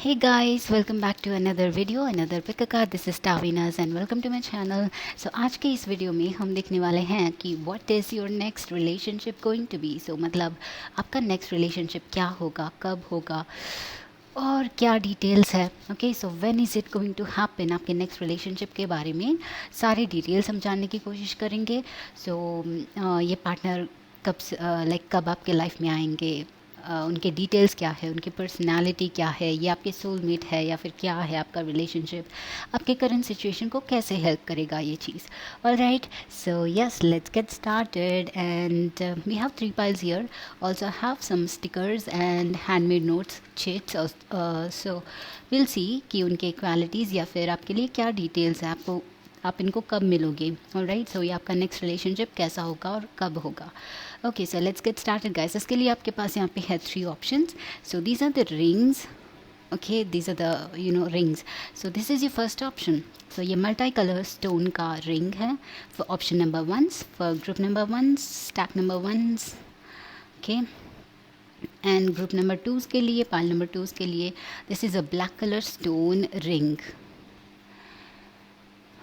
Hey guys, welcome back to another video, another pick a card. This is Tavinas and welcome to my channel. So आज के इस video में हम देखने वाले हैं कि what is your next relationship going to be. So मतलब आपका next relationship क्या होगा, कब होगा और क्या डिटेल्स है. Okay, so when is it going to happen. आपके नेक्स्ट रिलेशनशिप के बारे में सारे डिटेल्स हम जानने की कोशिश करेंगे. सो ये पार्टनर कब आपके लाइफ में आएंगे, उनके डिटेल्स क्या है, उनकी पर्सनालिटी क्या है, ये आपके सोलमेट है या फिर क्या है आपका रिलेशनशिप, आपके करंट सिचुएशन को कैसे हेल्प करेगा ये चीज़. Alright, so yes, let's get started and we have 3 piles here. Also have some stickers and handmade notes chits. So we'll see कि उनके क्वालिटीज़ या फिर आपके लिए क्या डिटेल्स है, आप इनको कब मिलोगे. ऑलराइट, सो ये आपका नेक्स्ट रिलेशनशिप कैसा होगा और कब होगा. Okay, so let's get started guys. इसके लिए आपके पास यहाँ पे है 3 options. So these are the rings. Okay, these are the rings. So this is your first option. So ये मल्टी कलर स्टोन का रिंग है for option number 1, for group number 1, stack number 1. Okay, and group number 2 के लिए, pile number 2 के लिए, this is a black colour stone ring.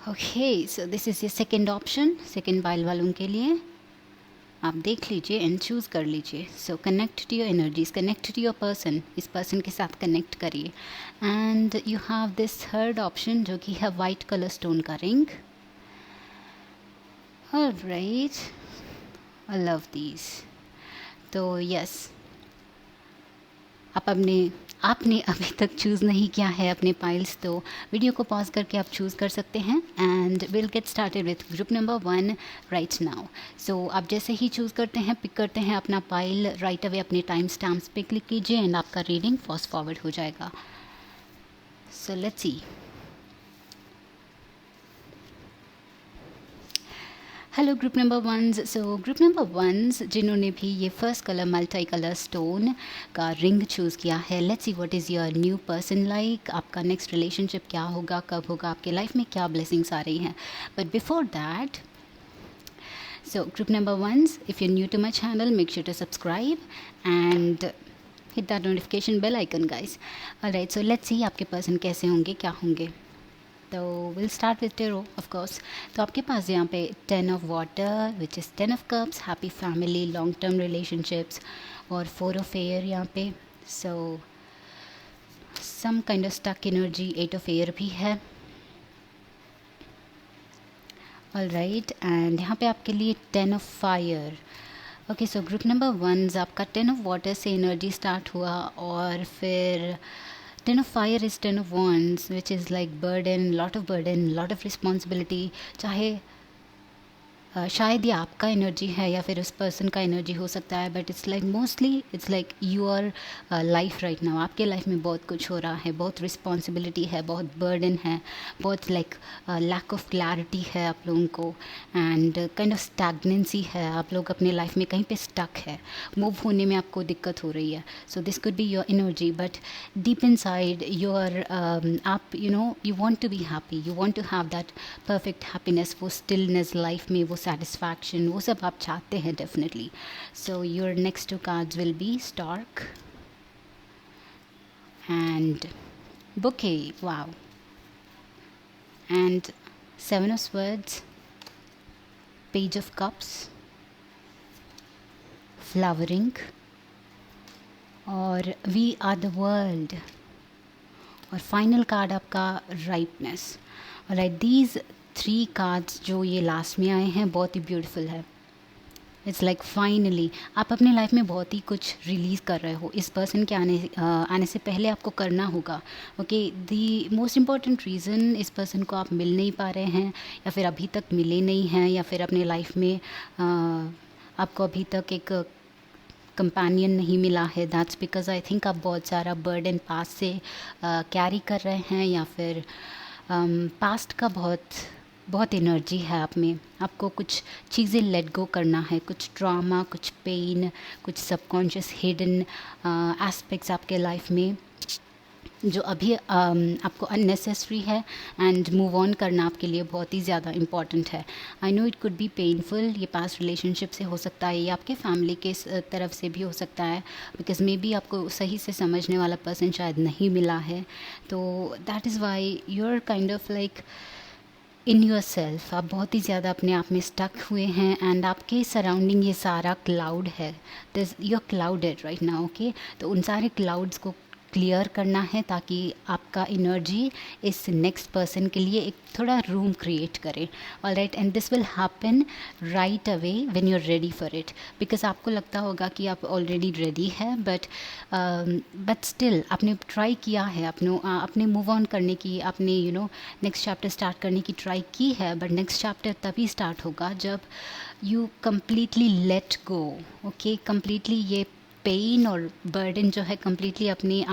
Okay, so this is ये second option. Second pile वालों के लिए आप देख लीजिए एंड चूज़ कर लीजिए. So connect to your energies, connect to your person, इस पर्सन के साथ कनेक्ट करिए. And you have this third option जो कि है वाइट कलर स्टोन का ring. Alright, I love these. तो यस, आपने अभी तक चूज़ नहीं किया है अपने पाइल्स, तो वीडियो को पॉज करके आप चूज़ कर सकते हैं. And will get started with group number 1 right now. So आप जैसे ही चूज़ करते हैं, पिक करते हैं अपना पाइल, राइट अवे अपने टाइम स्टैम्प्स पे क्लिक कीजिए एंड आपका रीडिंग फास्ट फॉरवर्ड हो जाएगा. सो let's C. Hello group number 1. So group number 1 जिन्होंने भी ये first colour multi colour stone का रिंग चूज़ किया है, let's see what is your new person like. आपका नेक्स्ट रिलेशनशिप क्या होगा, कब होगा, आपके लाइफ में क्या ब्लेसिंग्स आ रही हैं. But before that, so group number 1, if you're new to my channel, make sure to subscribe and hit that notification bell icon guys. Alright, so let's see आपके पर्सन कैसे होंगे, क्या होंगे. तो will start with tarot of course. तो आपके पास यहाँ पे 10 of water which is 10 of cups, happy family, long term relationships, और 4 ऑफ एयर यहाँ पे. So some kind of stuck energy. 8 of air भी है. ऑलराइट, एंड यहाँ पे आपके लिए 10 of fire. Okay, so group number 1 आपका 10 ऑफ वाटर से एनर्जी स्टार्ट हुआ, और फिर 10 of fire is 10 of wands, which is like burden, lot of responsibility. चाहे शायद ये आपका एनर्जी है या फिर उस पर्सन का एनर्जी हो सकता है, but it's like mostly it's like your life right now. आपके लाइफ में बहुत कुछ हो रहा है, बहुत रिस्पॉन्सिबिलिटी है, बहुत बर्डन है, बहुत लाइक लैक ऑफ क्लैरिटी है आप लोगों को, एंड काइंड ऑफ स्टैग्नेंसी है. आप लोग अपने लाइफ में कहीं पे स्टक है, मूव होने में आपको दिक्कत हो रही है. So this could be your energy, but deep inside your आप you want to be happy, you want to have that perfect happiness, वो स्टिलनेस लाइफ में, वो satisfaction, वो सब आप चाहते हैं definitely. So your next 2 cards will be Stork and Bouquet. Wow. And 7 of Swords, Page of Cups, Flowering, और We Are the World, और फाइनल कार्ड आपका Ripeness. Alright, these 3 cards जो ये लास्ट में आए हैं बहुत ही ब्यूटीफुल है. इट्स लाइक फाइनली आप अपने लाइफ में बहुत ही कुछ रिलीज़ कर रहे हो. इस पर्सन के आने से पहले आपको करना होगा. Okay, the most important reason, इस पर्सन को आप मिल नहीं पा रहे हैं या फिर अभी तक मिले नहीं हैं, या फिर अपने लाइफ में आपको अभी तक एक कंपेनियन नहीं मिला है. दैट्स बिकॉज आई थिंक आप बहुत सारा बर्डन पास्ट से कैरी कर रहे हैं, या फिर पास्ट का बहुत एनर्जी है आप में. आपको कुछ चीज़ें लेट गो करना है, कुछ ट्रॉमा, कुछ पेन, कुछ सबकॉन्शियस हिडन एस्पेक्ट्स आपके लाइफ में जो अभी आपको अननेसेसरी है, एंड मूव ऑन करना आपके लिए बहुत ही ज़्यादा इम्पॉर्टेंट है। I know it could B painful, ये पास्ट रिलेशनशिप से हो सकता है, ये आपके फैमिली के तरफ से भी हो सकता है, बिकॉज मे बी आपको सही से समझने वाला पर्सन शायद नहीं मिला है। तो that is why you are kind of like in your self, आप बहुत ही ज़्यादा अपने आप में स्टक हुए हैं, एंड आपके सराउंडिंग ये सारा क्लाउड है, this you are clouded right now, okay. तो उन सारे क्लाउड्स को क्लियर करना है ताकि आपका एनर्जी इस नेक्स्ट पर्सन के लिए एक थोड़ा रूम क्रिएट करे, alright. And this will happen right away when you are ready for it, because आपको लगता होगा कि आप ऑलरेडी रेडी है, बट स्टिल आपने ट्राई किया है, अपने मूव ऑन करने की, आपने नेक्स्ट चैप्टर स्टार्ट करने की ट्राई की है, बट नेक्स्ट चैप्टर तभी स्टार्ट होगा जब you completely let go, okay. Completely ये पेन और बर्डन जो है कम्प्लीटली अपने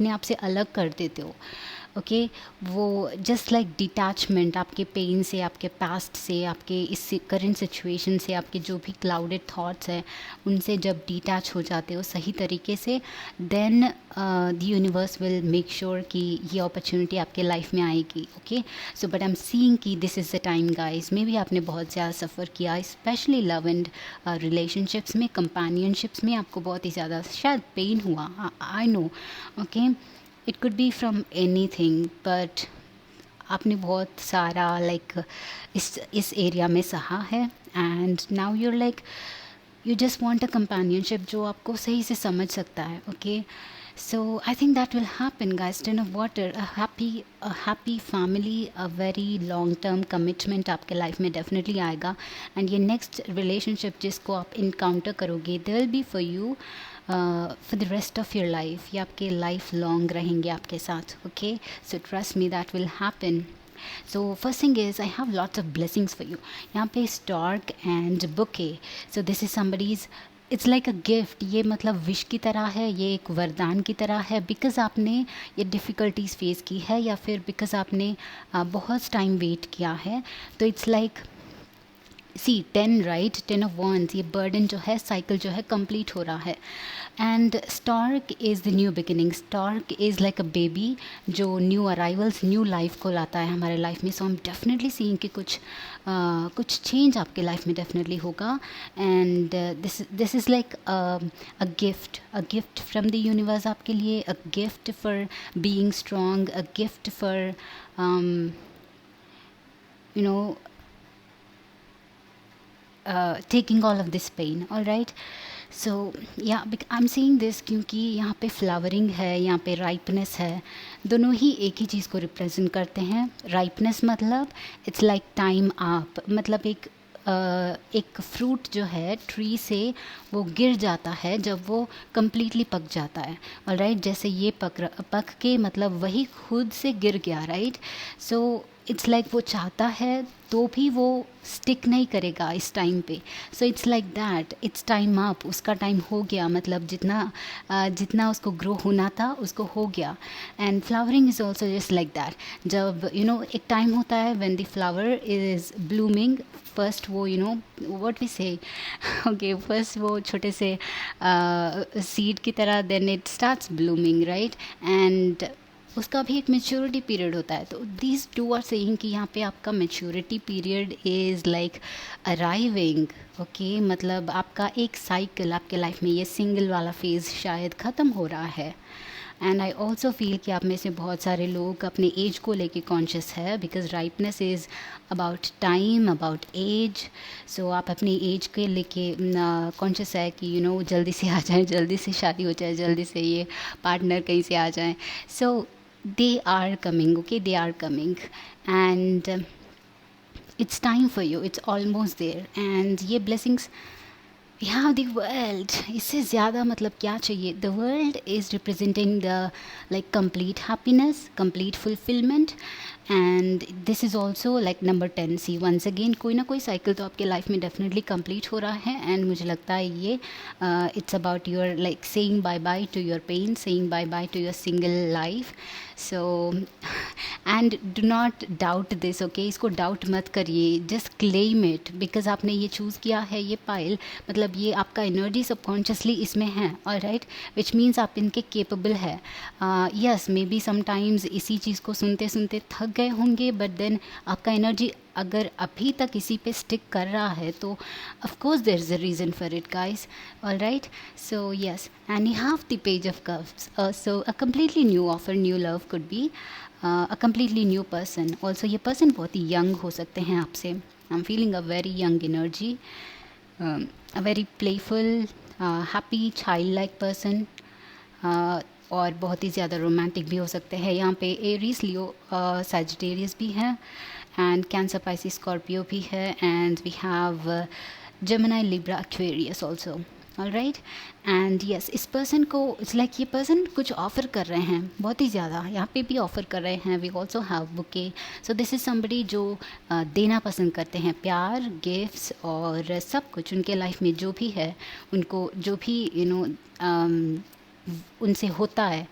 आप से अलग कर देते हो, ओके। वो जस्ट लाइक डिटैचमेंट आपके पेन से, आपके पास्ट से, आपके इस करंट सिचुएशन से, आपके जो भी क्लाउडेड थॉट्स हैं उनसे जब डिटैच हो जाते हो सही तरीके से, then the universe will make sure कि ये अपॉर्चुनिटी आपके लाइफ में आएगी, okay. So but I am seeing कि this is the time guys, मे भी आपने बहुत ज़्यादा सफ़र किया, स्पेशली लव एंड रिलेशनशिप्स में, कंपेनियनशिप्स में आपको बहुत ही ज़्यादा शायद पेन हुआ, I know, okay. It could be from anything, but आपने बहुत सारा लाइक इस एरिया में सहा है, and now your like you just want a companionship जो आपको सही से समझ सकता है, okay. So I think that will happen guys, ten of water, a happy family, a very long term commitment आपके लाइफ में डेफिनेटली आएगा, एंड ये नेक्स्ट रिलेशनशिप जिसको आप इनकाउंटर करोगे दे will B for you for the rest of your life, ये आपके life long रहेंगे आपके साथ, okay. So trust me that will happen. So first thing is I have lots of blessings for you. यहाँ पे stork and bouquet. So this is somebody's, it's like a gift, ये मतलब wish की तरह है, ये एक वरदान की तरह है, बिकॉज़ आपने ये डिफ़िकल्टीज़ फेस की है, या फिर बिकॉज़ आपने बहुत टाइम वेट किया है। तो it's like see 10 right, 10 of wands, ये बर्डन जो है, साइकिल जो है कंप्लीट हो रहा है, and star is the new beginning, star is like a baby जो न्यू अराइवल्स, न्यू लाइफ को लाता है हमारे लाइफ में। सो हम डेफिनेटली सीइंग कि कुछ चेंज आपके लाइफ में डेफिनेटली होगा, and this is like a gift from the universe आपके लिए, a gift for being strong, a gift for you know taking all of this pain, all right। so yeah, I'm saying this क्योंकि यहाँ पे flowering है, यहाँ पे राइपनेस है, दोनों ही एक ही चीज़ को रिप्रेजेंट करते हैं। राइपनेस मतलब इट्स लाइक टाइम आप, मतलब एक फ्रूट जो है ट्री से वो गिर जाता है जब वो कम्प्लीटली पक जाता है, ऑलराइट। जैसे ये पक के मतलब वही खुद से गिर गया, राइट। सो इट्स लाइक वो चाहता है तो भी वो स्टिक नहीं करेगा इस टाइम पे। सो it's like that, it's time up, उसका टाइम हो गया, मतलब जितना उसको ग्रो होना था उसको हो गया। And flowering is also just like that, जब एक टाइम होता है when the flower is blooming, first वो what we say, okay, first वो छोटे से सीड की तरह, then it starts blooming, right. And उसका भी एक मेच्योरिटी पीरियड होता है। तो दीज टू आर सेइंग कि यहाँ पे आपका maturity period is like arriving, okay. मतलब आपका एक साइकिल आपके लाइफ में, ये सिंगल वाला फेज़ शायद ख़त्म हो रहा है। एंड आई ऑल्सो फील कि आप में से बहुत सारे लोग अपने एज को लेके कॉन्शियस है, because ripeness is about time, about age. So आप अपनी एज के लेके कॉन्शियस है कि जल्दी से आ जाए, जल्दी से शादी हो जाए, जल्दी से ये पार्टनर कहीं से आ जाए। सो they are coming, okay, they are coming, and it's time for you, it's almost there, and ये blessings, yeah, the world, इससे ज़्यादा मतलब क्या चाहिए। the world is representing the like complete happiness, complete fulfillment, and this is also like number 10। C once again कोई ना कोई cycle तो आपके लाइफ में डेफिनेटली कंप्लीट हो रहा है, एंड मुझे लगता है ये it's about your like saying bye bye to your pain, saying bye bye to your single life. So and do not doubt this, okay, इसको डाउट मत करिए, जस्ट क्लेम इट, बिकॉज आपने ये चूज़ किया है ये पाइल, मतलब ये आपका एनर्जी सबकॉन्शियसली इसमें है, ऑलराइट, विच मीन्स आप इनके केपेबल है। यस, मे बी समटाइम्स इसी चीज़ को सुनते सुनते थक गए होंगे, बट देन आपका एनर्जी अगर अभी तक इसी पे स्टिक कर रहा है तो of course there is a reason for it guys, alright. So yes, and you have the page of cups, so a completely new offer, new love could be a completely new person. Also ये person बहुत ही young हो सकते हैं आपसे. I'm feeling a very young energy, a very playful, happy, childlike person, और बहुत ही ज़्यादा रोमांटिक भी हो सकते हैं. यहाँ पे एरीज, लियो, सैजिटेरियस भी है, एंड कैंसर, पाइसिस, स्कॉर्पियो भी है, and we have Gemini, Libra, Aquarius also, alright. And yes, इस पर्सन को इट्स लाइक ये पर्सन कुछ ऑफ़र कर रहे हैं बहुत ही ज़्यादा, यहाँ पे भी ऑफ़र कर रहे हैं. We also have bouquet. So this is somebody जो देना पसंद करते हैं, प्यार, गिफ्ट्स और सब कुछ उनके लाइफ में जो भी है, उनको जो भी उनसे होता है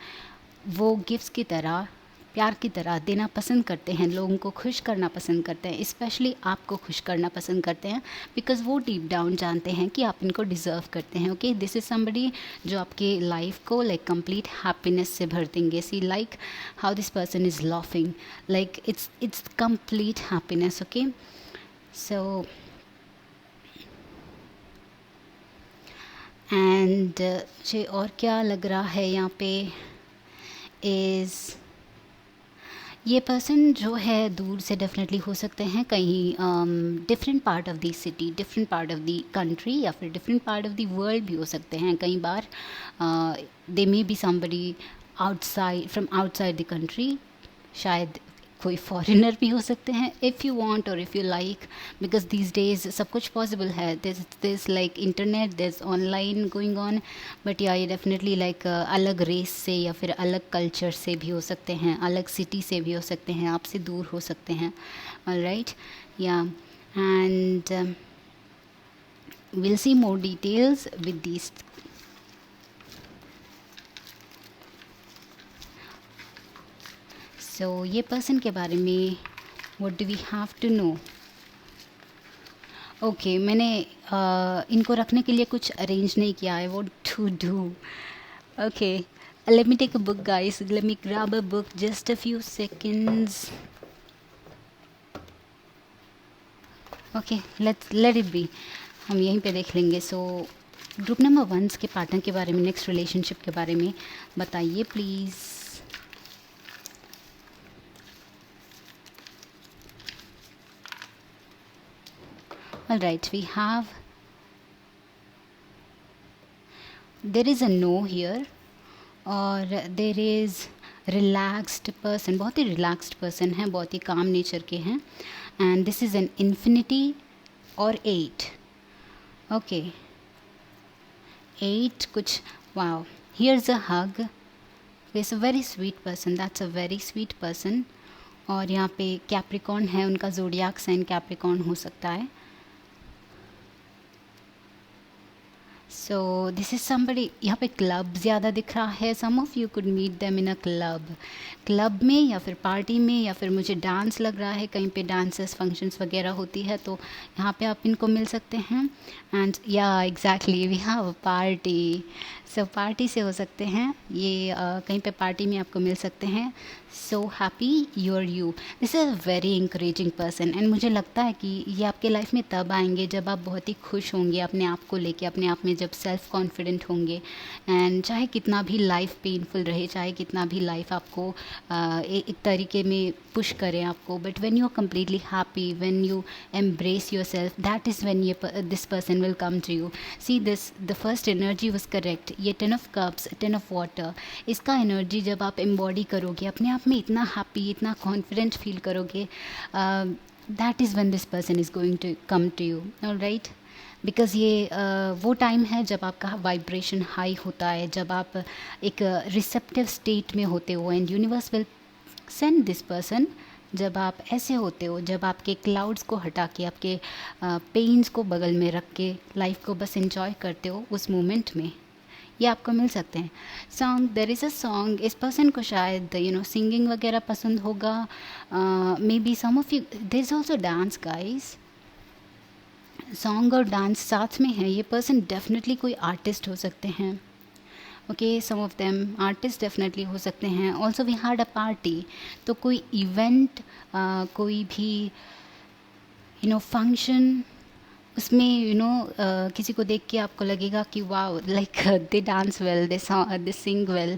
वो गिफ्ट्स की तरह, प्यार की तरह देना पसंद करते हैं, लोगों को खुश करना पसंद करते हैं, स्पेशली आपको खुश करना पसंद करते हैं, बिकॉज वो डीप डाउन जानते हैं कि आप इनको डिज़र्व करते हैं. ओके, दिस इज़ समबडी जो आपके लाइफ को लाइक कंप्लीट हैप्पीनेस से भर देंगे. See like how this person is laughing, like it's complete happiness. Okay, so and मुझे और क्या लग रहा है यहाँ पे इज़ ये पर्सन जो है दूर से डेफिनेटली हो सकते हैं, कहीं different part of the city, different part of the country, या फिर different part of the world भी हो सकते हैं. कई बार they may be somebody outside, from outside the country, शायद कोई फॉरेनर भी हो सकते हैं, इफ़ यू वांट और if you like, because these days सब कुछ पॉसिबल है. This like internet, this online going on, but या ये डेफिनेटली लाइक अलग रेस से या फिर अलग कल्चर से भी हो सकते हैं, अलग सिटी से भी हो सकते हैं, आपसे दूर हो सकते हैं, alright. Yeah and will see more details with these. So ये पर्सन के बारे में what do we have to know. Okay, मैंने इनको रखने के लिए कुछ अरेंज नहीं किया है, what to do. Okay, let me take a book guys, let me grab a book, just a few seconds. Okay, let it be, हम यहीं पे देख लेंगे. सो ग्रुप नंबर 1 के पार्टनर के बारे में, नेक्स्ट रिलेशनशिप के बारे में बताइए please. Alright, we have, there is a no here, और there is relaxed person, बहुत ही relaxed person है, बहुत ही calm नेचर के हैं, and this is an infinity और 8. okay, 8 कुछ, wow, here's a hug. It's a very sweet person, that's a very sweet person. और यहाँ पे कैप्रिकॉर्न है, उनका ज़ोडियाक साइन कैप्रिकॉर्न हो सकता है. सो दिस इज़ समबडी, यहाँ पे क्लब ज़्यादा दिख रहा है. Some of you could meet them in a club में या फिर पार्टी में, या फिर मुझे डांस लग रहा है, कहीं पे डांसेस फंक्शंस वगैरह होती है तो यहाँ पे आप इनको मिल सकते हैं. एंड या exactly we have a party. So party से हो सकते हैं ये, कहीं पे पार्टी में आपको मिल सकते हैं. So happy you are you. This is a very encouraging person, and मुझे लगता है कि ये आपके लाइफ में तब आएंगे जब आप बहुत ही खुश होंगे अपने आप को लेके, अपने आप में जब सेल्फ कॉन्फिडेंट होंगे. एंड चाहे कितना भी लाइफ पेनफुल रहे, चाहे कितना भी लाइफ आपको एक तरीके में पुश करें आपको, but when you are completely happy, when you embrace yourself, that is when ये this person will come to you. See this, the first energy was correct. ये 10 ऑफ कप्स, 10 ऑफ वाटर, इसका energy जब आप embody करोगे, अपने आप में इतना हैप्पी, इतना कॉन्फिडेंट फील करोगे, that is when this person is going to come to you, alright. Because ये वो टाइम है जब आपका वाइब्रेशन हाई होता है, जब आप एक रिसेप्टिव स्टेट में होते हो, and universe will send this person. जब आप ऐसे होते हो, जब आपके क्लाउड्स को हटा के, आपके पेन्स को बगल में रख के लाइफ को बस एंजॉय करते हो उस मोमेंट में, ये आपको मिल सकते हैं। Song, there is a song, इस पर्सन को शायद सिंगिंग वगैरह पसंद होगा, maybe some of you, there is also dance guys, song और डांस साथ में है। ये पर्सन डेफिनेटली कोई आर्टिस्ट हो सकते हैं, okay, some of them artist definitely हो सकते हैं। Also we had a party, तो कोई इवेंट, कोई भी फंक्शन, उसमें किसी को देख के आपको लगेगा कि wow, like they dance well, they Singh well,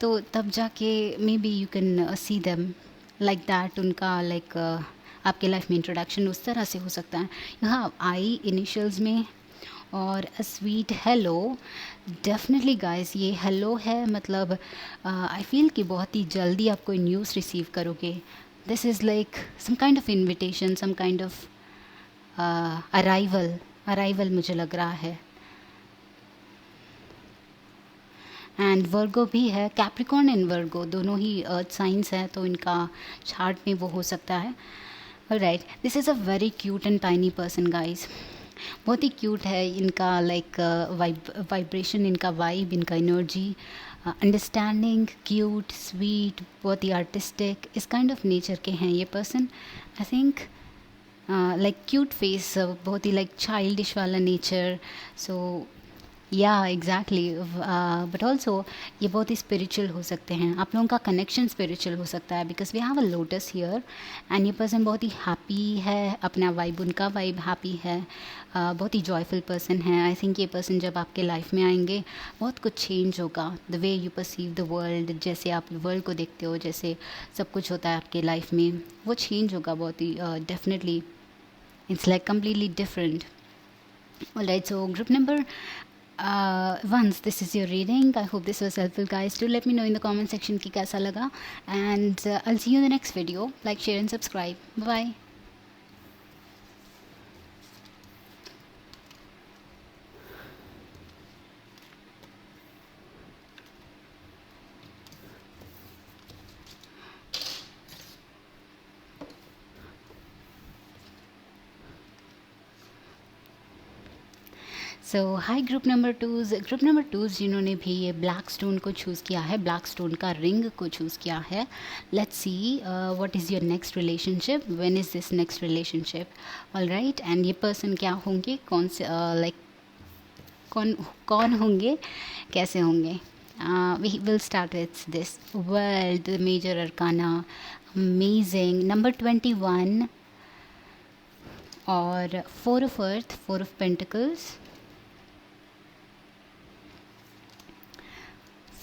तो तब जाके may be you can see them like that. उनका लाइक आपके लाइफ में इंट्रोडक्शन उस तरह से हो सकता है। यहाँ आई इनिशियल्स में और a sweet hello, definitely guys ये हेलो है, मतलब आई फील कि बहुत ही जल्दी आप कोई न्यूज़ रिसीव करोगे। This is like some kind of invitation, some kind of arrival मुझे लग रहा है। एंड वर्गो भी है, कैप्रिकॉर्न एंड वर्गो दोनों ही अर्थ साइंस है, तो इनका चार्ट में वो हो सकता है। Right, this is a very cute and tiny person guys, बहुत ही क्यूट है इनका लाइक वाइब्रेशन, इनका वाइब, इनका एनर्जी, अंडरस्टैंडिंग, क्यूट, स्वीट, बहुत ही आर्टिस्टिक, इस काइंड ऑफ नेचर के हैं ये person. I think like cute face, बहुत ही लाइक चाइल्डिश वाला नेचर, सो या एग्जैक्टली, बट ऑल्सो ये बहुत ही स्पिरिचुअल हो सकते हैं। आप लोगों का कनेक्शन स्पिरिचुअल हो सकता है, because we have a lotus here, and ये पर्सन बहुत ही हैप्पी है, अपना वाइब, उनका वाइब हैप्पी है, बहुत ही जॉयफुल पर्सन है। आई थिंक ये पर्सन जब आपके लाइफ में आएंगे बहुत कुछ चेंज होगा, the way you perceive the world, जैसे आप वर्ल्ड को देखते हो, जैसे सब कुछ होता है आपके लाइफ में, वो चेंज होगा बहुत ही definitely. It's like completely different. Alright, so group number once this is your reading, I hope this was helpful guys. Do let me know in the comment section कि कैसा लगा, and I'll see you in the next video. Like, share and subscribe. Bye bye. So hi group number twos जिन्होंने भी ये black stone को choose किया है, black stone का रिंग को चूज़ किया है, let's see what is your next relationship, when is this next relationship, alright. And ये पर्सन क्या होंगे, कौन से लाइक कौन होंगे, कैसे होंगे। We will start with this world, major arcana, amazing, number 21 और 4 of earth, 4 of pentacles,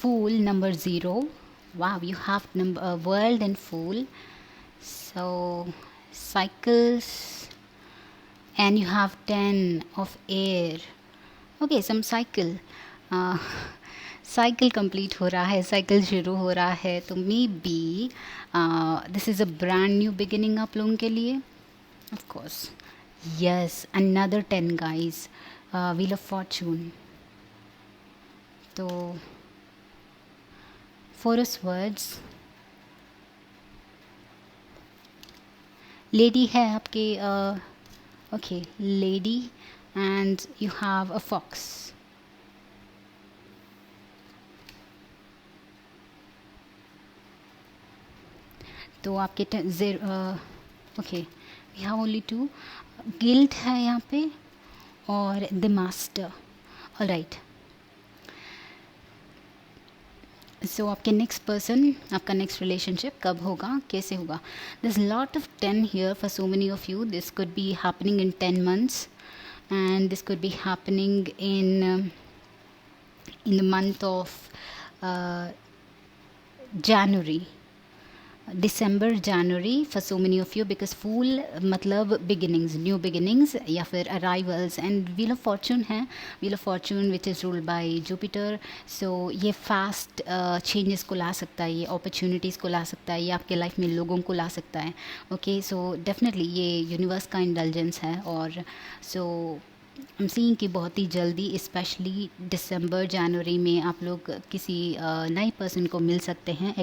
Fool, number 0. Wow, you have number world and Fool. So cycles, and you have 10 of air. Okay, some cycle. Cycle complete हो रहा है, cycle शुरू हो रहा है, तो maybe this is a brand new beginning आप लोगों के लिए, of course. Yes, another 10 guys, wheel of fortune, तो 4 of swords, लेडी है आपके, okay lady, and you have a fox, तो आपके okay we have only 2, guilt है यहाँ पे और द मास्टर, ऑलराइट। सो आपके नेक्स्ट पर्सन, आपका नेक्स्ट रिलेशनशिप कब होगा, कैसे होगा। This lot of 10 here for so many of you, this could be happening in 10 months, and this could be happening in the month of January, December, January for so many of you, because fool मतलब beginnings, new beginnings या फिर arrivals, and wheel of fortune है, wheel of fortune which is ruled by Jupiter, so ये fast changes को ला सकता है, ये opportunities को ला सकता है, ये आपके लाइफ में लोगों को ला सकता है, ओके। सो डेफिनेटली ये यूनिवर्स का इंडल्जेंस है, और सो हम सीइंग कि बहुत ही जल्दी, स्पेशली दिसंबर जनवरी में आप लोग किसी नए पर्सन को मिल सकते हैं,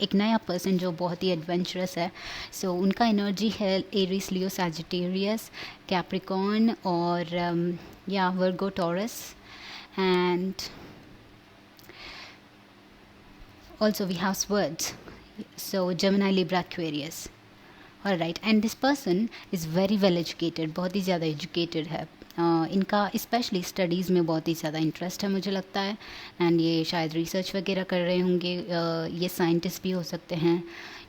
एक नया पर्सन जो बहुत ही एडवेंचरस है। सो उनका एनर्जी है एरिस, लियो, सैजिटेरियस, कैप्रिकॉर्न और या Virgo, Taurus, and Also we have swords, so Gemini, Libra, Aquarius. All right, and this person is very well educated, बहुत ही ज़्यादा एजुकेटेड है. इनका स्पेशली स्टडीज़ में बहुत ही ज़्यादा इंटरेस्ट है मुझे लगता है, एंड ये शायद रिसर्च वगैरह कर रहे होंगे. ये साइंटिस्ट भी हो सकते हैं,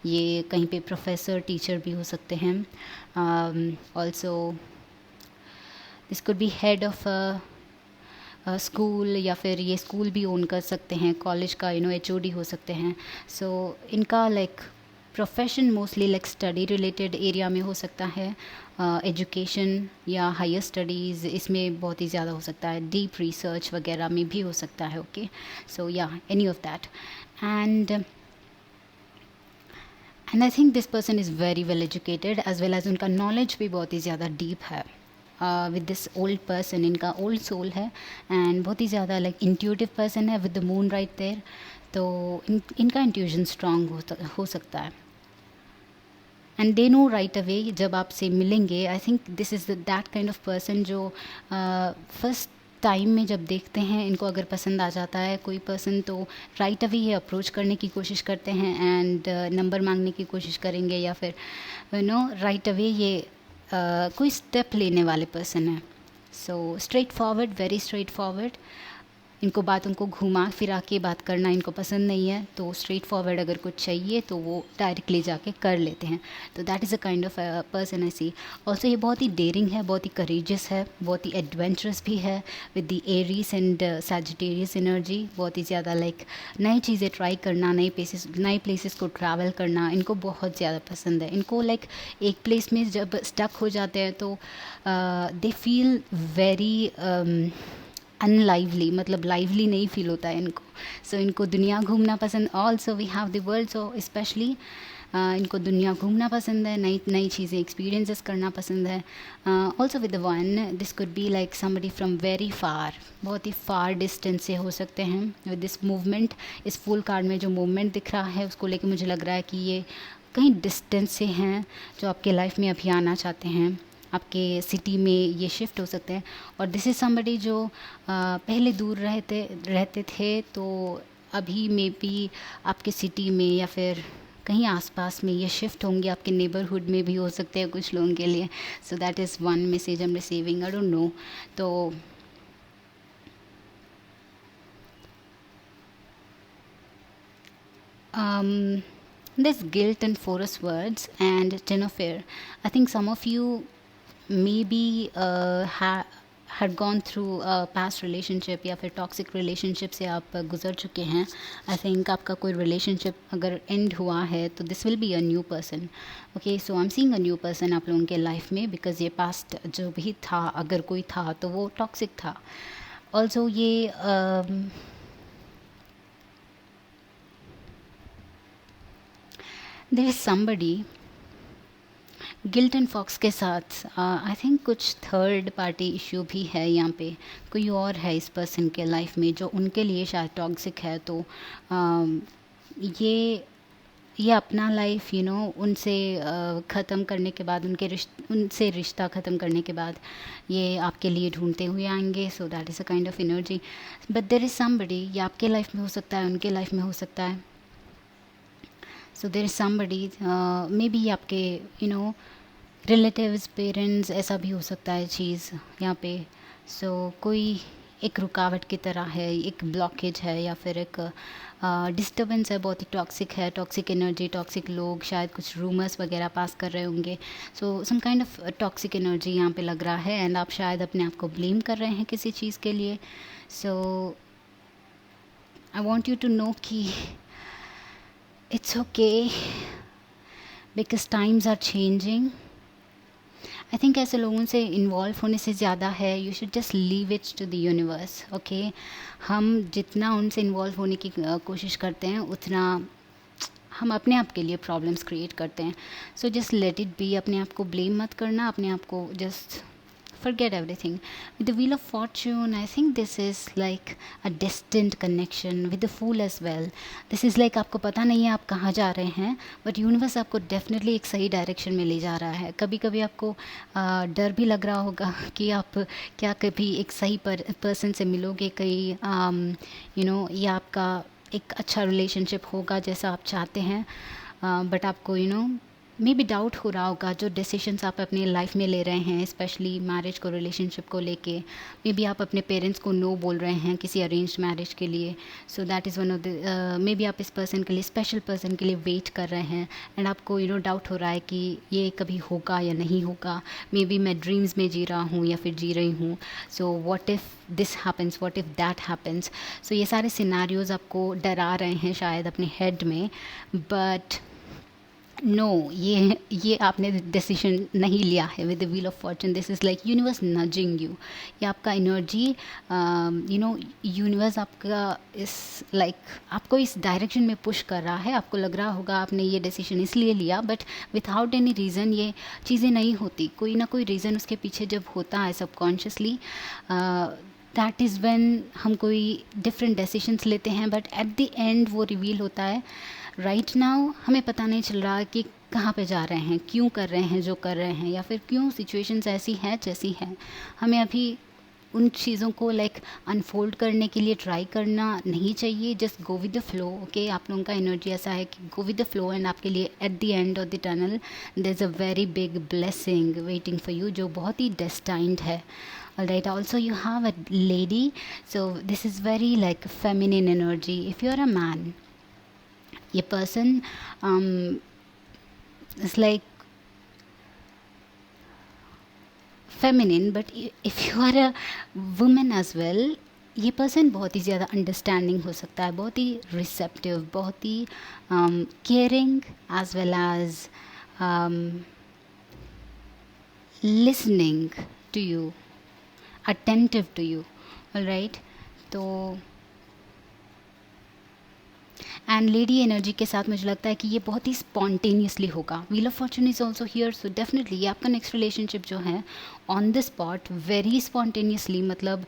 ये कहीं पे प्रोफेसर टीचर भी हो सकते हैं. Also this could be head of school, या फिर ये स्कूल भी ओन कर सकते हैं, कॉलेज का HOD हो सकते हैं. सो इनका like profession mostly like study related area में हो सकता है, एजुकेशन या हायर स्टडीज़ इसमें बहुत ही ज़्यादा हो सकता है, डीप रिसर्च वगैरह में भी हो सकता है. ओके, सो या any of that. And I think this person is very well educated as well as उनका नॉलेज भी बहुत ही ज़्यादा डीप है. विद दिस ओल्ड पर्सन, इनका ओल्ड सोल है एंड बहुत ही ज़्यादा लाइक इंट्यूटिव पर्सन है with the moon right there. तो इनका इंट्यूजन स्ट्रांग हो सकता है, and they know right away जब आपसे मिलेंगे. I think this is that kind of person जो फर्स्ट टाइम में जब देखते हैं इनको अगर पसंद आ जाता है कोई पर्सन, तो राइट अवे ये अप्रोच करने की कोशिश करते हैं एंड नंबर मांगने की कोशिश करेंगे, या फिर राइट अवे ये कोई स्टेप लेने वाले पर्सन है. So straight forward, very straight forward. इनको बातों को घुमा फिरा के बात करना इनको पसंद नहीं है, तो स्ट्रेट फॉरवर्ड अगर कुछ चाहिए तो वो डायरेक्टली जाके कर लेते हैं. तो that is a kind of person I see. Also ये बहुत ही डेयरिंग है, बहुत ही करेजियस है, बहुत ही एडवेंचरस भी है with the Aries and Sagittarius energy. बहुत ही ज़्यादा लाइक नई चीज़ें ट्राई करना, नए प्लेसेस को ट्रैवल करना इनको बहुत ज़्यादा पसंद है. इनको लाइक एक प्लेस में जब स्टक हो जाते हैं तो दे फील वेरी अनलाइवली, मतलब लाइवली नहीं फील होता है इनको. सो इनको दुनिया घूमना पसंद. Also we have the world, so specially इनको दुनिया घूमना पसंद है, नई नई चीज़ें एक्सपीरियंसेस करना पसंद है. Also with the one, this could be like somebody from very far, बहुत ही फार डिस्टेंस से हो सकते हैं. विद दिस मूवमेंट, इस फुल कार्ड में जो मूवमेंट दिख रहा है उसको लेके मुझे लग रहा है कि ये कहीं डिस्टेंस से हैं जो आपके लाइफ में अभी आना चाहते हैं, आपके सिटी में ये शिफ्ट हो सकते हैं. और दिस इज़ समबडी जो पहले दूर रहते थे, तो अभी मे बी आपके सिटी में या फिर कहीं आसपास में ये शिफ्ट होंगे, आपके नेबरहुड में भी हो सकते हैं कुछ लोगों के लिए. सो that is one message I am receiving. I don't know. तो this guilt and forest words and ten of air. I think some of you maybe had gone through a past relationship या फिर toxic relationship से आप गुजर चुके हैं. I think आपका कोई रिलेशनशिप अगर एंड हुआ है तो this will be a new person. Okay, so I am seeing a new person आप लोगों के लाइफ में, बिकॉज ये पास्ट जो भी था, अगर कोई था तो वो टॉक्सिक था. ऑल्सो ये there is somebody guilt and fox के साथ. आई थिंक कुछ थर्ड पार्टी इश्यू भी है यहाँ पे, कोई और है इस पर्सन के लाइफ में जो उनके लिए शायद टॉक्सिक है. तो ये अपना लाइफ उनसे ख़त्म करने के बाद, उनसे रिश्ता ख़त्म करने के बाद ये आपके लिए ढूंढते हुए आएंगे. So that is a kind of energy. But there is somebody, ये आपके लाइफ में हो सकता है, उनके लाइफ में हो सकता है. So there is somebody, maybe आपके रिलेटिव्स, पेरेंट्स, ऐसा भी हो सकता है चीज़ यहाँ पे. सो कोई एक रुकावट की तरह है, एक ब्लॉकेज है, या फिर एक डिस्टर्बेंस है, बहुत ही टॉक्सिक है, टॉक्सिक एनर्जी, टॉक्सिक लोग, शायद कुछ रूमर्स वगैरह पास कर रहे होंगे. So some kind of toxic energy यहाँ पे लग रहा है, एंड आप शायद अपने आप को ब्लेम कर रहे हैं किसी चीज़ के लिए. So I want you to know कि it's okay, because times are changing. I think ऐसे लोगों से इन्वॉल्व होने से ज़्यादा है you should just leave it to the universe. Okay, हम जितना उनसे इन्वॉल्व होने की कोशिश करते हैं उतना हम अपने आप के लिए प्रॉब्लम्स क्रिएट करते हैं. So just let it be. अपने आप को ब्लेम मत करना, अपने आप को just forget everything. With the wheel of fortune, I think this is like a distant connection with the fool as well. This is like आपको पता नहीं है आप कहाँ जा रहे हैं, बट यूनिवर्स आपको डेफिनेटली एक सही डायरेक्शन में ले जा रहा है. कभी कभी आपको डर भी लग रहा होगा कि आप क्या कभी एक सही पर्सन से मिलोगे, कहीं या आपका एक अच्छा रिलेशनशिप होगा जैसा आप चाहते हैं, बट आपको मे बी डाउट हो रहा होगा जो डिसीशंस आप अपनी लाइफ में ले रहे हैं, स्पेशली मैरिज को, रिलेशनशिप को लेके। मे बी आप अपने पेरेंट्स को नो बोल रहे हैं किसी अरेंज्ड मैरिज के लिए, सो that is one of the, may be आप इस पर्सन के लिए, स्पेशल पर्सन के लिए वेट कर रहे हैं, एंड आपको डाउट हो रहा है कि ये कभी होगा या नहीं होगा। मे बी मैं ड्रीम्स में जी रहा हूँ या फिर जी रही हूँ, so what if this happens, what if that happens. So ये सारे सिनारियोज़ आपको डरा रहे हैं शायद अपने हेड में, बट नो, ये आपने डिसीजन नहीं लिया है with the wheel of Fortune. This is like universe nudging you. ये आपका एनर्जी, यूनिवर्स आपका इस लाइक आपको इस डायरेक्शन में पुश कर रहा है। आपको लग रहा होगा आपने ये डिसीजन इसलिए लिया, बट विदाउट एनी रीज़न ये चीज़ें नहीं होती। कोई ना कोई रीज़न उसके पीछे जब होता है सबकॉन्शियसली, दैट इज़ व्हेन हम कोई डिफरेंट डिसीजंस लेते हैं, बट एट द एंड वो रिवील होता है। राइट नाउ हमें पता नहीं चल रहा कि कहाँ पे जा रहे हैं, क्यों कर रहे हैं जो कर रहे हैं, या फिर क्यों सिचुएशंस ऐसी हैं जैसी हैं। हमें अभी उन चीज़ों को लाइक अनफोल्ड करने के लिए ट्राई करना नहीं चाहिए। Just go with the flow. Okay, आप लोगों का एनर्जी ऐसा है कि go with the flow, and आपके लिए at the end of the tunnel there is a very big blessing waiting for you, जो बहुत ही डेस्टाइंड है। Alright, also you have a lady, so this is very like feminine energy. If you're a man, ये person is like feminine, but if you are a woman as well, ये person बहुत ही ज़्यादा understanding हो सकता है, बहुत ही receptive, बहुत ही caring, as well as listening to you, attentive to you. Alright, तो एंड लेडी एनर्जी के साथ मुझे लगता है कि ये बहुत ही स्पॉन्टेनियसली होगा। Wheel of Fortune is also here, so definitely ये आपका नेक्स्ट रिलेशनशिप जो है on the spot, very spontaneously, मतलब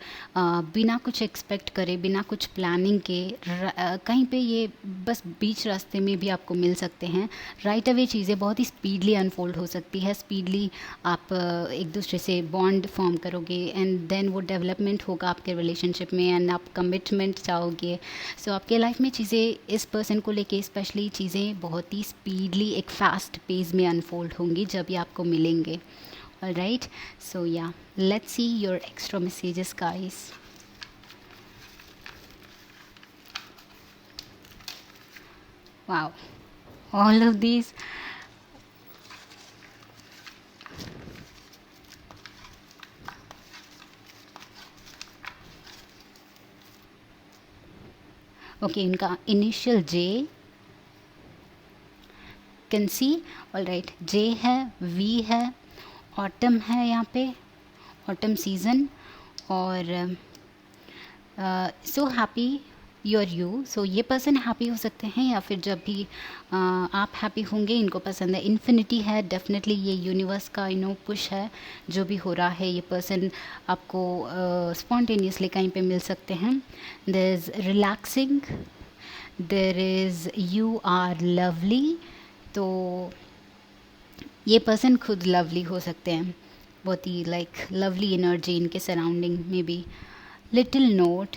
बिना कुछ एक्सपेक्ट करे, बिना कुछ प्लानिंग के, कहीं पे ये बस बीच रास्ते में भी आपको मिल सकते हैं। राइट अवे चीज़ें बहुत ही स्पीडली अनफोल्ड हो सकती है, स्पीडली आप एक दूसरे से बॉन्ड फॉर्म करोगे, एंड देन वो डेवलपमेंट होगा आपके रिलेशनशिप में, एंड आप कमिटमेंट चाहोगे। सो आपके लाइफ में चीज़ें इस पर्सन को लेके स्पेशली चीज़ें बहुत ही स्पीडली एक फास्ट पेस में अनफोल्ड होंगी जब ये आपको मिलेंगे। Alright, so yeah let's see your extra messages guys. Wow, all of these okay, इनका initial J can see. Alright, J है, वी है, ऑटम है यहाँ पे, ऑटम सीज़न, और सो हैप्पी योर यू। सो ये पर्सन हैप्पी हो सकते हैं, या फिर जब भी आप हैप्पी होंगे इनको पसंद है। इन्फिनिटी है, डेफिनेटली ये यूनिवर्स का पुश है। जो भी हो रहा है ये पर्सन आपको स्पॉन्टेनियसली कहीं पे मिल सकते हैं। There is relaxing, there is you are lovely. तो ये पर्सन खुद लवली हो सकते हैं, बहुत ही लाइक लवली एनर्जी इनके सराउंडिंग में भी। Little note,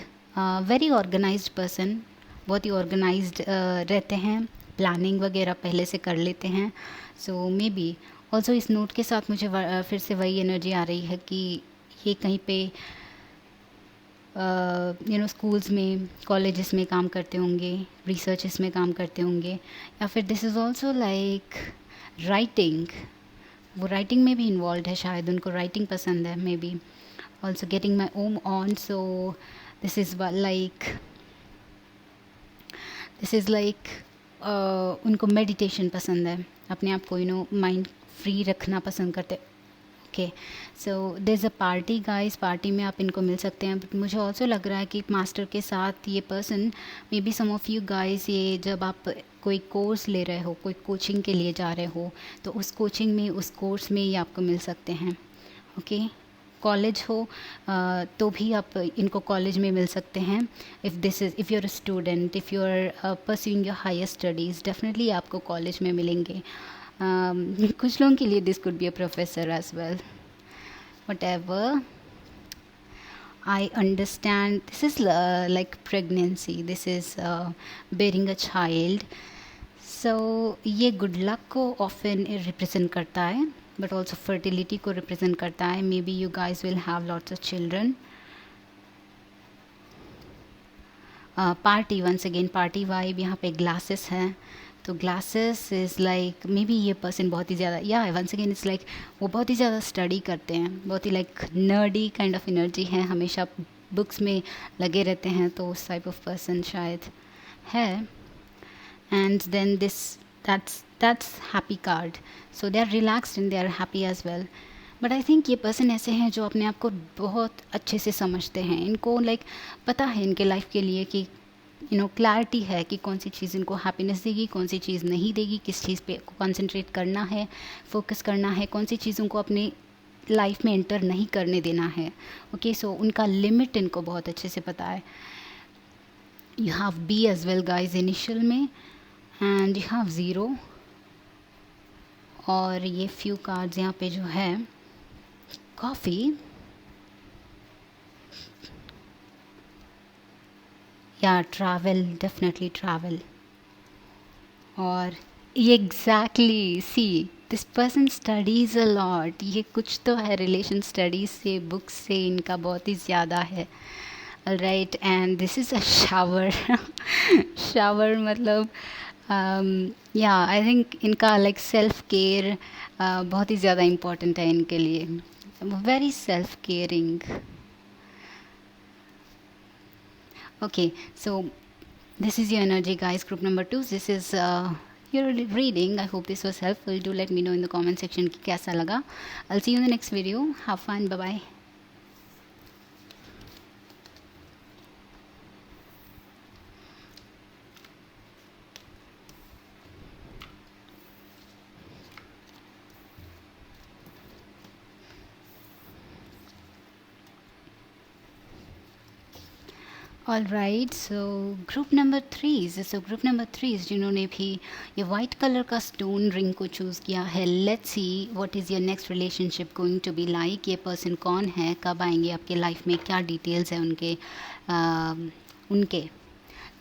very organized person, बहुत ही ऑर्गेनाइज्ड रहते हैं, प्लानिंग वगैरह पहले से कर लेते हैं। सो मे बी ऑल्सो इस नोट के साथ मुझे फिर से वही एनर्जी आ रही है कि ये कहीं पे स्कूल्स में, कॉलेजेस में काम करते होंगे, रिसर्चेस में काम करते होंगे, या फिर this is also like writing. वो राइटिंग में भी इन्वॉल्व है, शायद उनको राइटिंग पसंद है। Maybe also getting my Om on, so this is like उनको मेडिटेशन पसंद है, अपने आप को माइंड फ्री रखना पसंद करते। Okay, so there is a party guys, party में आप इनको मिल सकते हैं। बट मुझे ऑल्सो लग रहा है कि मास्टर के साथ ये person, maybe some of you guys, ये जब आप कोई कोर्स ले रहे हो, कोई कोचिंग के लिए जा रहे हो, तो उस कोचिंग में, उस कोर्स में ये आपको मिल सकते हैं। ओके, कॉलेज हो तो भी आप इनको कॉलेज में मिल सकते हैं। If you are a student, if you are pursuing your higher studies, definitely आपको कॉलेज में मिलेंगे। कुछ लोगों के लिए this could be a professor as well, whatever. I understand this is like pregnancy, this is bearing a child. So ये good luck को often represent करता है, बट ऑल्सो फर्टिलिटी को रिप्रेजेंट करता है. Maybe you guys will have lots of children. Party, once again party vibe. यहाँ पे glasses हैं, तो glasses is like maybe ये पर्सन बहुत ही ज़्यादा, या वंस अगेन इट्स लाइक वो बहुत ही ज़्यादा स्टडी करते हैं, बहुत ही like nerdy kind of energy है, हमेशा बुक्स में लगे रहते हैं, तो उस टाइप ऑफ पर्सन शायद है. And then this that's happy card. So they are relaxed and they are happy as well. But I think ये पर्सन ऐसे हैं जो अपने आप को बहुत अच्छे से समझते हैं. इनको लाइक पता है इनके लाइफ के लिए कि क्लैरिटी है कि कौन सी चीज़ इनको हैप्पीनेस देगी, कौन सी चीज़ नहीं देगी, किस चीज़ पे कंसंट्रेट करना है, फोकस करना है, कौन सी चीज़ों को अपने लाइफ में एंटर नहीं करने देना है. ओके, सो उनका लिमिट इनको बहुत अच्छे से पता है. You have be as well guys initial में, एंड यू हैव ज़ीरो. और ये फ्यू कार्ड्स यहाँ पे जो है कॉफ़ी या ट्रैवल, डेफिनेटली ट्रैवल. और ये exactly see this person studies a lot. ये कुछ तो है रिलेशन स्टडीज़ से, बुक्स से इनका बहुत ही ज़्यादा है. Right, and this is a shower. Shower मतलब या आई थिंक इनका लाइक सेल्फ केयर बहुत ही ज़्यादा इम्पोर्टेंट है इनके लिए. Very self caring. Okay, so this is your energy guys, group number 2. This is your reading. I hope this was helpful. Do let me know in the comment section कि कैसा लगा. I'll see you in the next video. Have fun. Bye bye. All right, so group number 3 जिन्होंने भी ये white colour का stone ring को choose किया है. Let's see what is your next relationship going to be like. ये person कौन है, कब आएंगे आपके लाइफ में, क्या डिटेल्स हैं उनके.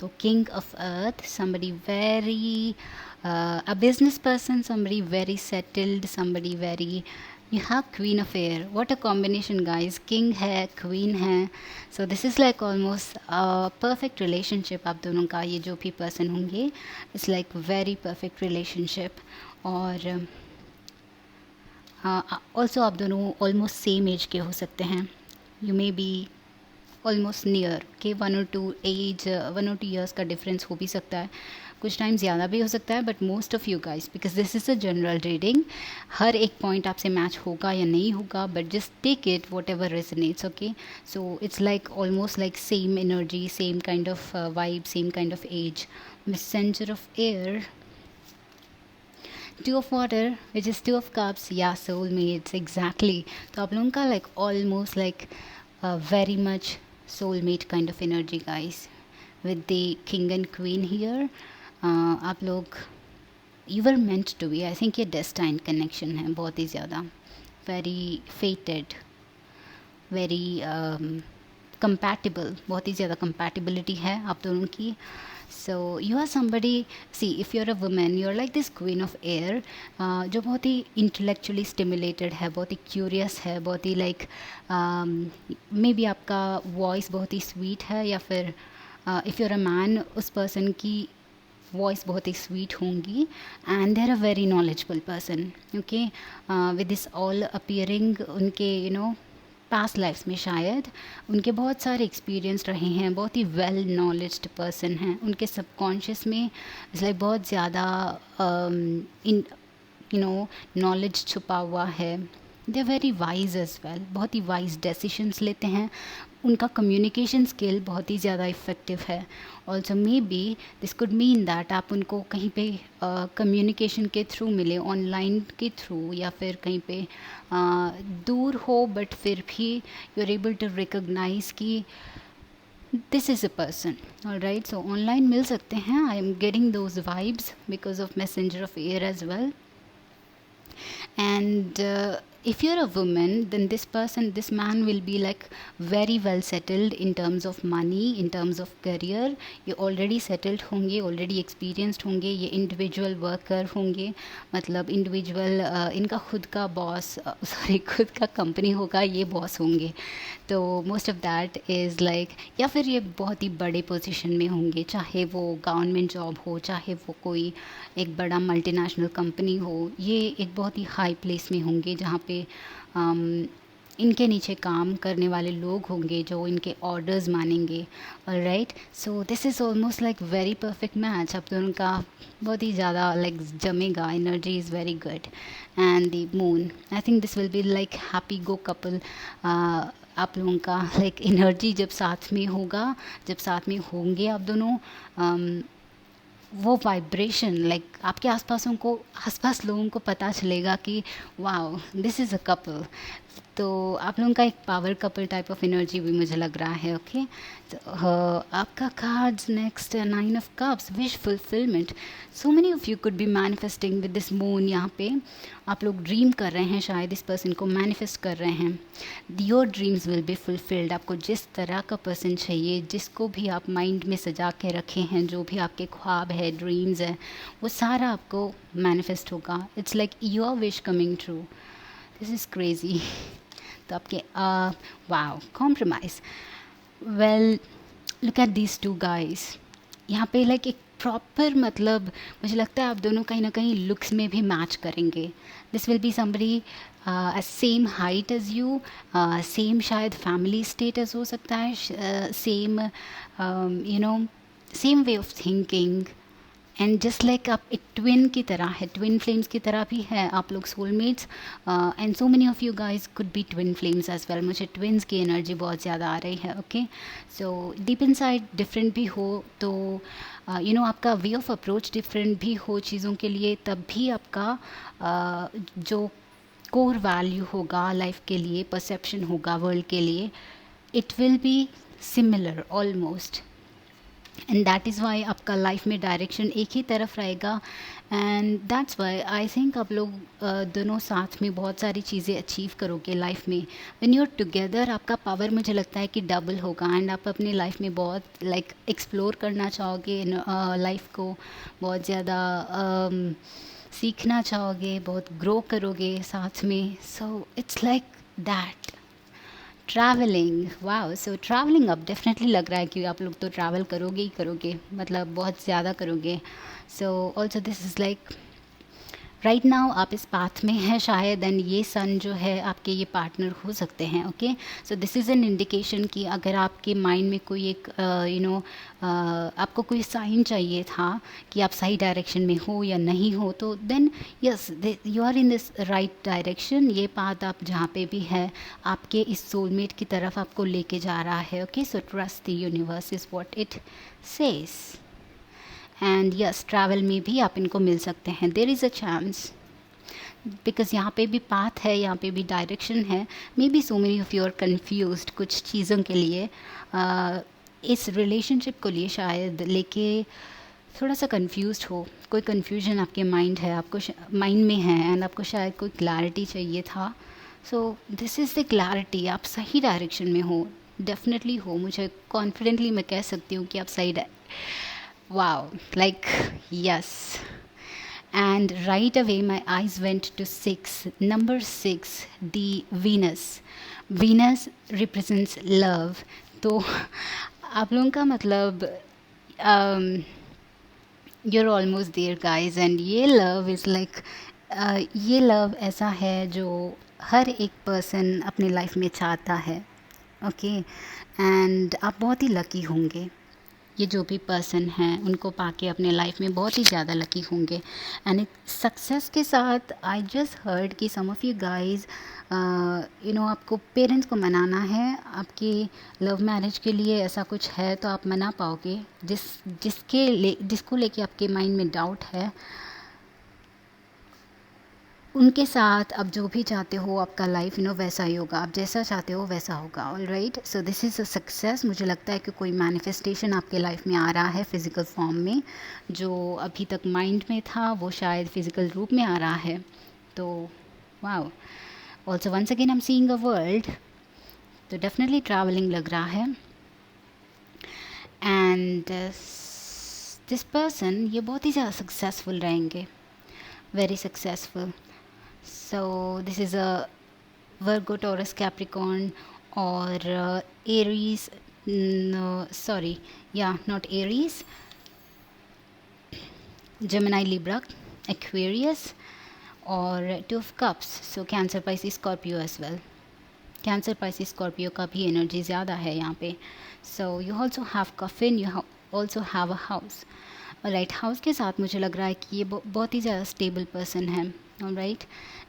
तो king of earth, somebody very a business person, somebody very settled, somebody very. You have queen of air. What a combination guys. King है, queen है. So this is like almost a perfect relationship आप दोनों का. ये जो भी person होंगे it's like very perfect relationship. और also आप दोनों almost same age के हो सकते हैं. You may be almost near के 1 or 2 ईयर्स का डिफरेंस हो भी सकता है, कुछ टाइम ज़्यादा भी हो सकता है. But most of you guys, because this is a general reading, हर एक पॉइंट आपसे मैच होगा या नहीं होगा, but just take it whatever resonates. Okay, so it's like almost like same energy, same kind of vibe, same kind of age. Messenger of air, 2 of water, which is 2 of cups. Yeah, soulmates, exactly. तो आप लोगों का like almost like very much soulmate kind of energy guys with the king and queen here. आप लोग you were meant to be. I think ये destined connection है बहुत ही ज़्यादा, very fated, very compatible, बहुत ही ज़्यादा compatibility है आप दोनों की. So you are somebody, see if you're a woman, you're like this queen of air, जो बहुत ही intellectually stimulated है, बहुत ही curious है, बहुत ही like maybe आपका voice बहुत ही sweet है, या फिर if you're a man उस person की voice बहुत ही sweet होंगी. and they're a very knowledgeable person. okay, with this all appearing उनके पास्ट लाइफ्स में शायद उनके बहुत सारे एक्सपीरियंस रहे हैं, बहुत ही वेल नॉलेज्ड पर्सन हैं. उनके सबकॉन्शियस में इट्स लाइक बहुत ज़्यादा नॉलेज छुपा हुआ है. They are very wise as well, बहुत ही वाइज डेसिशंस लेते हैं. उनका कम्युनिकेशन स्किल बहुत ही ज़्यादा इफ़ेक्टिव है. Also may be this could mean that आप उनको कहीं पे कम्युनिकेशन के थ्रू मिले, ऑनलाइन के थ्रू, या फिर कहीं पे दूर हो, बट फिर भी you are able to recognise कि this is a person. Alright, so online मिल सकते हैं. I am getting those vibes because of messenger of air as well. And if you're a woman, then this man will be like very well settled in terms of money, in terms of career. ये already settled होंगे, already experienced होंगे, ये individual worker होंगे, मतलब individual इनका खुद का boss, sorry खुद का company होगा, ये boss होंगे. तो most of that is like, या फिर ये बहुत ही बड़े पोजीशन में होंगे, चाहे वो गवर्नमेंट जॉब हो, चाहे वो कोई एक बड़ा मल्टीनेशनल कंपनी हो, ये एक बहुत ही हाई प्लेस में होंगे जहाँ पे इनके नीचे काम करने वाले लोग होंगे जो इनके ऑर्डर्स मानेंगे. Alright, so this is almost like very perfect match. अब दोनों का बहुत ही ज़्यादा लाइक जमेगा, energy is very good. And the moon, I think this will be like happy go couple. आप लोगों का लाइक एनर्जी जब साथ में होगा, जब साथ में होंगे आप दोनों, वो वाइब्रेशन लाइक आपके आसपास लोगों को पता चलेगा कि wow this is a couple. तो आप लोगों का एक power couple type of energy भी मुझे लग रहा है. ओके, तो आपका cards next 9 of cups, wish fulfilment. So many of you could B manifesting with this moon. यहाँ पे आप लोग ड्रीम कर रहे हैं, शायद इस पर्सन को मैनिफेस्ट कर रहे हैं. Your dreams will be fulfilled. आपको जिस तरह का पर्सन चाहिए, जिसको भी आप माइंड में सजा के रखे हैं, जो भी आपके ख्वाब है, ड्रीम्स है, वो सारा आपको मैनिफेस्ट होगा. It's like your wish coming true. This is crazy. तो आपके wow compromise. Well look at these two guys. यहाँ पे लाइक एक प्रॉपर, मतलब मुझे लगता है आप दोनों कहीं ना कहीं लुक्स में भी मैच करेंगे. This will be somebody same height as you, same शायद फैमिली स्टेटस हो सकता है, same same way of thinking. And just like आप एक ट्विन की तरह है, ट्विन फ्लेम्स की तरह भी है आप लोग, soulmates. And so many of you guys could be twin flames as well. मुझे ट्विन्स की एनर्जी बहुत ज़्यादा आ रही है. Okay, so deep inside different भी हो तो आपका वे ऑफ अप्रोच डिफरेंट भी हो चीज़ों के लिए, तब भी आपका जो कोर वैल्यू होगा लाइफ के लिए, परसेप्शन होगा वर्ल्ड के लिए, it will be similar almost. And that is Y आपका लाइफ में डायरेक्शन एक ही तरफ रहेगा. And that's why I think आप लोग दोनों साथ में बहुत सारी चीज़ें अचीव करोगे लाइफ में. व्हेन यू आर टुगेदर आपका पावर मुझे लगता है कि डबल होगा. एंड आप अपनी लाइफ में बहुत लाइक एक्सप्लोर करना चाहोगे लाइफ को, बहुत ज़्यादा सीखना चाहोगे, बहुत ग्रो करोगे साथ में. सो it's like that. Travelling, wow. So travelling अब डेफिनेटली लग रहा है कि आप लोग तो ट्रैवल करोगे ही करोगे, मतलब बहुत ज़्यादा करोगे. So also this is like right now आप इस पाथ में हैं शायद, एंड ये सन जो है आपके ये पार्टनर हो सकते हैं. Okay, so this is an indication कि अगर आपके माइंड में कोई एक आपको कोई साइन चाहिए था कि आप सही डायरेक्शन में हो या नहीं हो, तो then yes you are in this right direction. ये पाथ आप जहाँ पे भी है आपके इस सोलमेट की तरफ आपको लेके जा रहा है. Okay, so trust the universe is what it says. And yes, travel में भी आप इनको मिल सकते हैं. There is a chance, because यहाँ पे भी पाथ है, यहाँ पे भी डायरेक्शन है. Maybe so many of you are confused कुछ चीज़ों के लिए, इस रिलेशनशिप को लिए शायद लेके थोड़ा सा कन्फ्यूज्ड हो. कोई कन्फ्यूजन आपके माइंड है, आपको माइंड में है, एंड आपको शायद कोई क्लैरिटी चाहिए था. सो दिस इज़ द क्लैरिटी. आप सही डायरेक्शन में हो, डेफिनेटली हो. मुझे कॉन्फिडेंटली मैं कह सकती हूँ कि आप सही wow, like yes. And right away my eyes went to 6, number 6, the Venus represents love. तो आप लोगों का मतलब you're almost there guys. and ये love is like ये love ऐसा है जो हर एक पर्सन अपनी लाइफ में चाहता है. ओके, एंड आप बहुत ही लकी होंगे. ये जो भी पर्सन हैं उनको पाके अपने लाइफ में बहुत ही ज़्यादा लकी होंगे. एंड सक्सेस के साथ आई जस्ट हर्ड कि सम ऑफ़ यू गाइज आपको पेरेंट्स को मनाना है. आपकी लव मैरिज के लिए ऐसा कुछ है तो आप मना पाओगे. जिसको लेके आपके माइंड में डाउट है, उनके साथ आप जो भी चाहते हो आपका लाइफ वैसा ही होगा. आप जैसा चाहते हो वैसा होगा. All right, so this is a success. मुझे लगता है कि कोई मैनिफेस्टेशन आपके लाइफ में आ रहा है फिज़िकल फॉर्म में. जो अभी तक माइंड में था वो शायद फिज़िकल रूप में आ रहा है. तो wow. Also once again I am seeing a world, तो डेफिनेटली ट्रैवलिंग लग रहा है. एंड दिस पर्सन ये बहुत ही ज़्यादा सक्सेसफुल रहेंगे, very successful. So this is a Virgo, Taurus, Capricorn और Aries. Sorry, yeah not Aries, Gemini, Libra, Aquarius और two of cups. So Cancer, Pisces, Scorpio as well. Cancer, Pisces, Scorpio का भी energy ज़्यादा है यहाँ पे. So you also have coffin, you also have a house. Right, house के साथ मुझे लग रहा है कि ये बहुत ही ज़्यादा स्टेबल पर्सन है. राइट,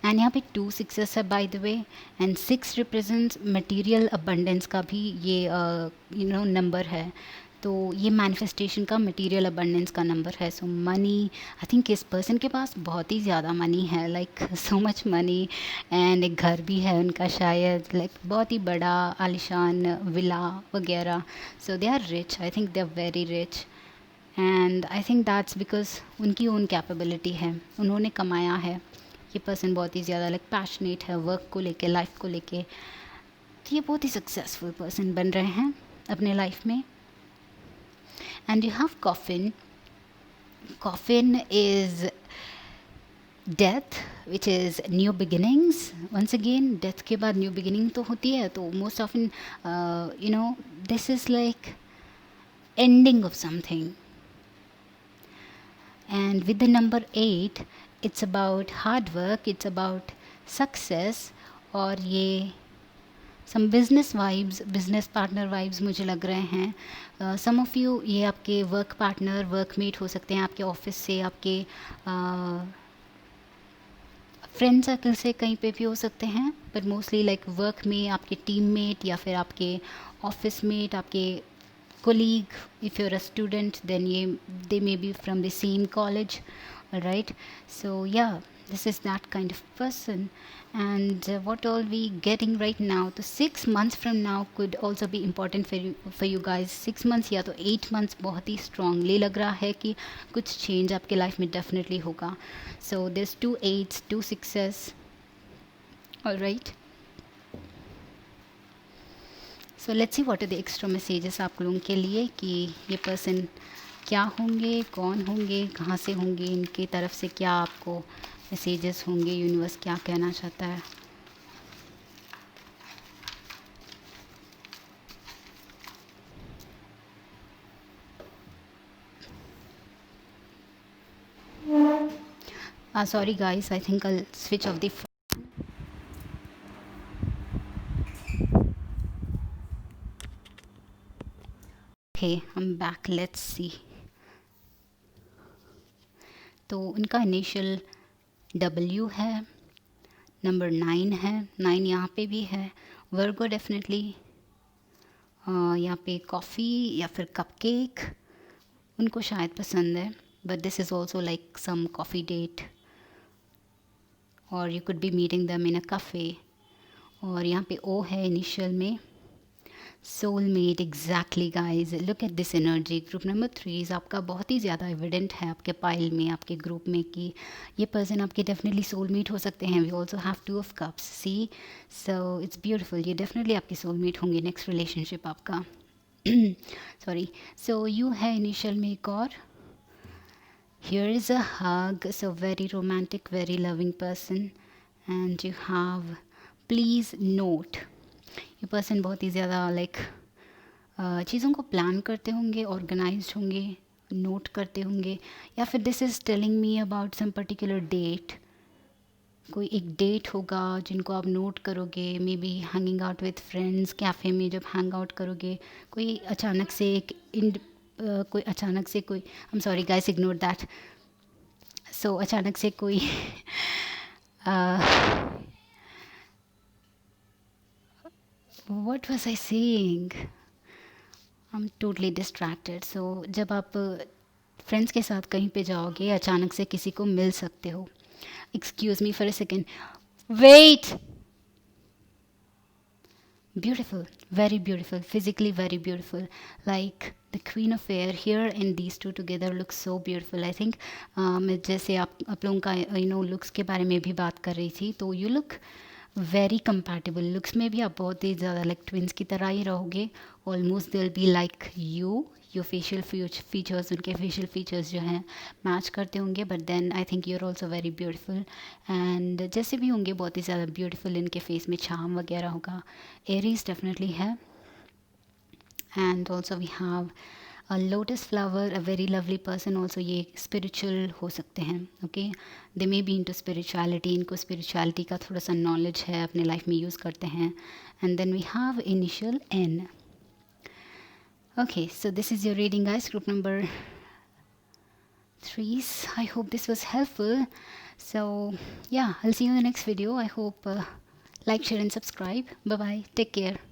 एंड यहाँ पे 2 6 है by the way, and 6 represents material abundance का भी ये नंबर है. तो ये मैनिफेस्टेशन का, मटेरियल अबंडेंस का नंबर है. सो मनी, आई थिंक इस पर्सन के पास बहुत ही ज़्यादा मनी है, like so much money. And एक घर भी है उनका शायद, लाइक बहुत ही बड़ा आलिशान विला वगैरह. So they are rich, I think they are very rich. And I think that's because उनकी ओन कैपेबिलिटी है, उन्होंने कमाया है. ये पर्सन बहुत ही ज़्यादा लाइक पैशनेट है वर्क को लेके, लाइफ को लेके. तो ये बहुत ही सक्सेसफुल पर्सन बन रहे हैं अपने लाइफ में. And you have coffin. Coffin is death which is new beginnings. Once again death के बाद न्यू बिगिनिंग तो होती है. तो most often this is like ending of something. And with the number 8, it's about hard work, it's about success. और ये some business vibes, business partner vibes मुझे लग रहे हैं. some of you, ये आपके work partner, workmate हो सकते हैं, आपके ऑफिस से, आपके फ्रेंड सर्कल से, कहीं पे भी हो सकते हैं. बट मोस्टली लाइक वर्क में आपके टीममेट या फिर आपके ऑफिस मेट, आपके colleague. If you're a student, then they may be from the same college. All right, so yeah, this is that kind of person. And what all we getting right now, so 6 months from now could also be important for you guys. 6 months या तो 8 months बहुत ही strongly लग रहा है कि कुछ change आपके life में definitely होगा. So there's 2 8s, 2 6s. all right, so let's see what are the extra messages आप लोगों के लिए कि ये पर्सन क्या होंगे, कौन होंगे, कहाँ से होंगे, इनकी तरफ से क्या आपको मैसेजेस होंगे, यूनिवर्स क्या कहना चाहता है. Sorry guys, I think I switch off the. Okay, I'm back. Let's see. तो उनका इनिशियल W है, नंबर 9 है, 9 यहाँ पे भी है. वर्गो डेफिनेटली यहाँ पे कॉफ़ी या फिर कपकेक उनको शायद पसंद है. But this is also like some coffee date, और you could be meeting them in a cafe. और यहाँ पे O है इनिशियल में. Soulmate, exactly guys, look at this energy. Group number 3 आपका बहुत ही ज़्यादा एविडेंट है आपके पाइल में, आपके ग्रुप में, कि ये पर्सन आपके डेफिनेटली सोलमेट हो सकते हैं. We also have 2 of cups, see. So it's beautiful. ये डेफिनेटली आपके सोलमेट होंगे नेक्स्ट रिलेशनशिप आपका. सॉरी. सो यू है इनिशियल में एक और. Here is a hug. So very romantic, very loving person. And you have please note. ये person बहुत ही ज़्यादा लाइक चीज़ों को प्लान करते होंगे, ऑर्गेनाइज्ड होंगे, नोट करते होंगे. या फिर this is telling me about some particular date. कोई एक डेट होगा जिनको आप नोट करोगे. Maybe hanging out with friends, cafe में जब हैंग आउट करोगे, कोई अचानक से कोई I am sorry guys, ignore that. So अचानक से कोई what was I saying? I'm totally distracted. So जब आप फ्रेंड्स के साथ कहीं पे जाओगे, अचानक से किसी को मिल सकते हो. Excuse me for a second. Wait! Beautiful. very beautiful, physically very beautiful, like the queen of air here, and these two together look so beautiful. I think मैं जैसे आप लोगों का लुक्स के बारे में भी बात कर रही थी, तो you look very compatible. Looks में भी आप बहुत ही ज़्यादा लाइक ट्विंस की तरह ही रहोगे, almost they will be like your facial features, उनके फेशियल फीचर्स जो हैं मैच करते होंगे, but then I think you are also very beautiful, and जैसे भी होंगे बहुत ही ज़्यादा ब्यूटीफुल, इनके फेस में चार्म वगैरह होगा। एरीज डेफिनेटली है, and also we have a lotus flower, a very lovely person also, ये स्पिरिचुअल हो सकते हैं, okay, they may be into spirituality, इनको स्पिरिचुअलिटी का थोड़ा सा नॉलेज है, अपने लाइफ में यूज़ करते हैं। And then we have initial N. Okay, so this is your reading, guys, group number 3. I hope this was helpful. So yeah, I'll see you in the next video. I hope like, share and subscribe. Bye bye, take care.